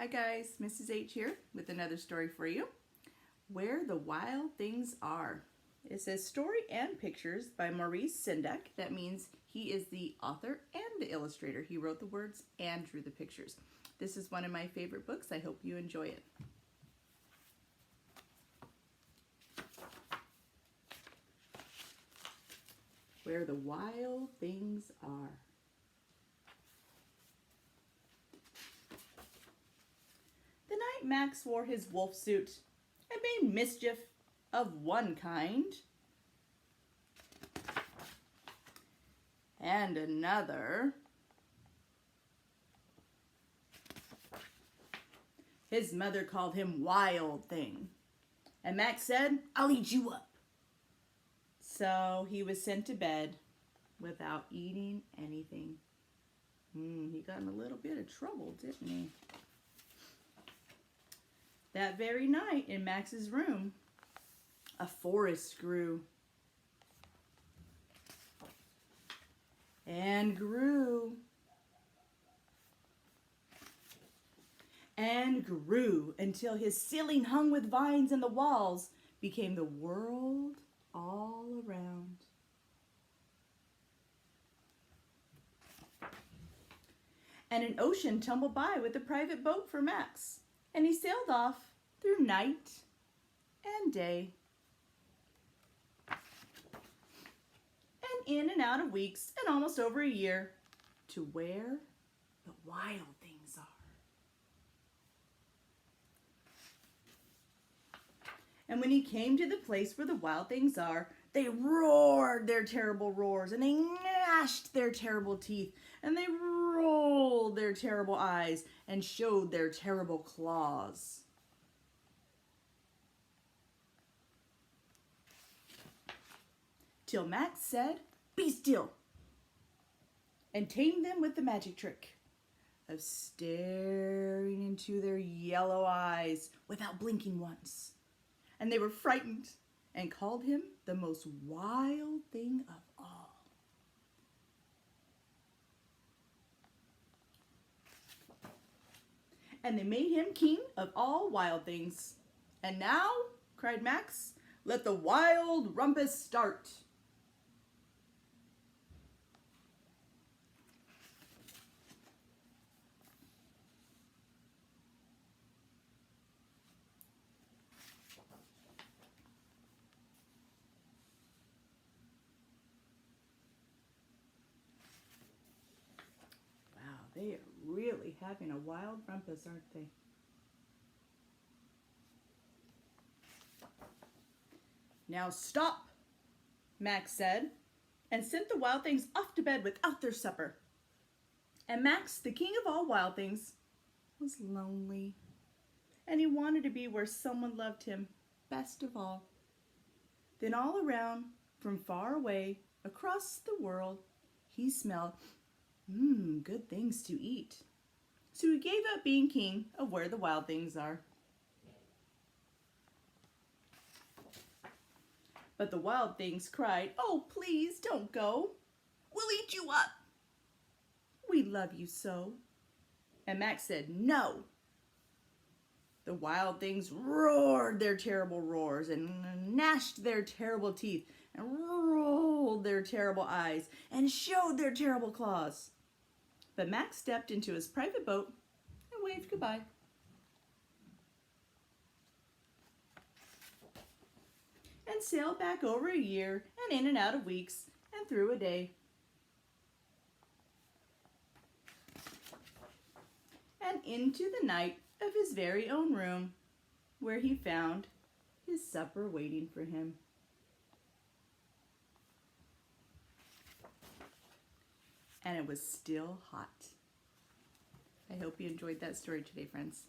Hi guys, Mrs. H here with another story for you. Where the Wild Things Are. It says story and pictures by Maurice Sendak. That means he is the author and the illustrator. He wrote the words and drew the pictures. This is one of my favorite books. I hope you enjoy it. Where the Wild Things Are. The night Max wore his wolf suit and made mischief of one kind and another, his mother called him Wild Thing, and Max said, "I'll eat you up." So he was sent to bed without eating anything. He got in a little bit of trouble, didn't he? That very night in Max's room, a forest grew and grew and grew until his ceiling hung with vines and the walls became the world all around. And an ocean tumbled by with a private boat for Max, and he sailed off through night and day, and in and out of weeks and almost over a year to where the wild things are. And when he came to the place where the wild things are, they roared their terrible roars, and they gnashed their terrible teeth, and they rolled their terrible eyes, and showed their terrible claws. Till Max said, "Be still," and tamed them with the magic trick of staring into their yellow eyes without blinking once. And they were frightened and called him the most wild thing of all. And they made him king of all wild things. "And now," cried Max, "let the wild rumpus start." Wow, they are really having a wild rumpus, aren't they? "Now stop," Max said, and sent the wild things off to bed without their supper. And Max, the king of all wild things, was lonely, and he wanted to be where someone loved him best of all. Then all around, from far away, across the world, he smelled good things to eat. So he gave up being king of where the wild things are. But the wild things cried, "Oh, please don't go. We'll eat you up. We love you so." And Max said, "No." The wild things roared their terrible roars and gnashed their terrible teeth and rolled their terrible eyes and showed their terrible claws. But Max stepped into his private boat and waved goodbye. And sailed back over a year and in and out of weeks and through a day. And into the night of his very own room, where he found his supper waiting for him. And it was still hot. I hope you enjoyed that story today, friends.